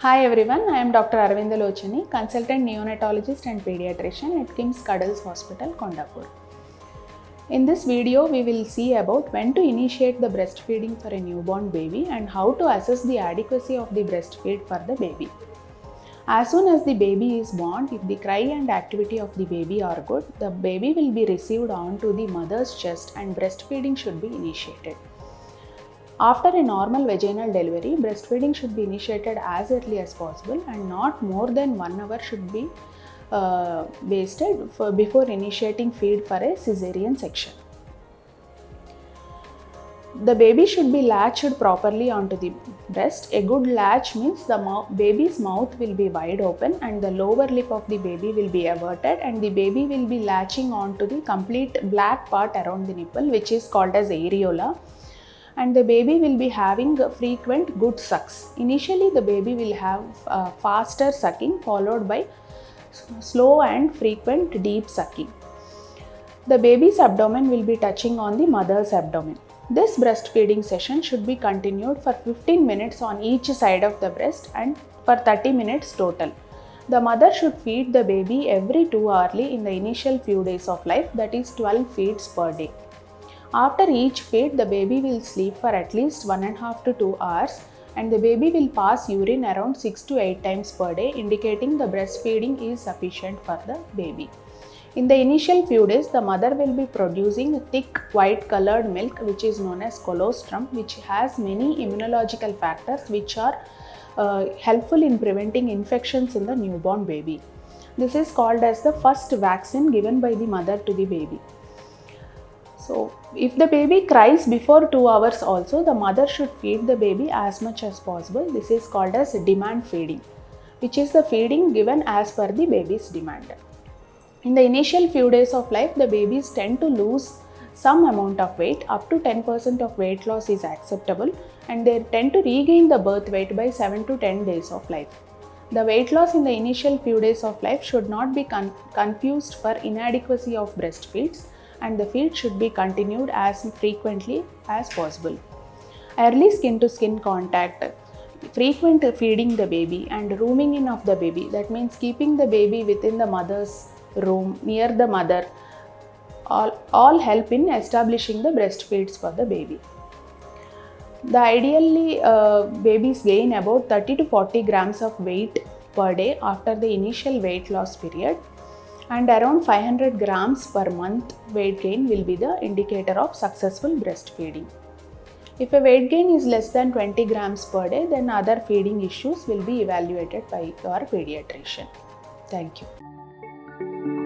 Hi everyone, I am Dr. Aravinda Lochani, Consultant Neonatologist and Pediatrician at KIMS Cuddles Hospital, Kondapur. In this video, we will see about when to initiate the breastfeeding for a newborn baby and how to assess the adequacy of the breastfeed for the baby. As soon as the baby is born, if the cry and activity of the baby are good, the baby will be received onto the mother's chest and breastfeeding should be initiated. After a normal vaginal delivery, breastfeeding should be initiated as early as possible and not more than 1 hour should be wasted before initiating feed for a cesarean section. The baby should be latched properly onto the breast. A good latch means the baby's mouth will be wide open and the lower lip of the baby will be averted and the baby will be latching onto the complete black part around the nipple, which is called as areola. And the baby will be having frequent good sucks. Initially, the baby will have faster sucking followed by slow and frequent deep sucking. The baby's abdomen will be touching on the mother's abdomen. This breastfeeding session should be continued for 15 minutes on each side of the breast and for 30 minutes total. The mother should feed the baby every 2 hours in the initial few days of life, that is 12 feeds per day. After each feed, the baby will sleep for at least 1.5 to 2 hours and the baby will pass urine around 6 to 8 times per day, indicating the breastfeeding is sufficient for the baby. In the initial few days, the mother will be producing thick white colored milk which is known as colostrum, which has many immunological factors which are helpful in preventing infections in the newborn baby. This is called as the first vaccine given by the mother to the baby. So, if the baby cries before 2 hours also, the mother should feed the baby as much as possible. This is called as demand feeding, which is the feeding given as per the baby's demand. In the initial few days of life, the babies tend to lose some amount of weight. Up to 10% of weight loss is acceptable and they tend to regain the birth weight by 7 to 10 days of life. The weight loss in the initial few days of life should not be confused for inadequacy of breastfeeds, and the feed should be continued as frequently as possible. Early skin to skin contact, frequent feeding the baby and rooming in of the baby, that means keeping the baby within the mother's room near the mother, all help in establishing the breastfeeds for the baby. The ideally babies gain about 30 to 40 grams of weight per day after the initial weight loss period, and around 500 grams per month weight gain will be the indicator of successful breastfeeding. If a weight gain is less than 20 grams per day, then other feeding issues will be evaluated by your pediatrician. Thank you.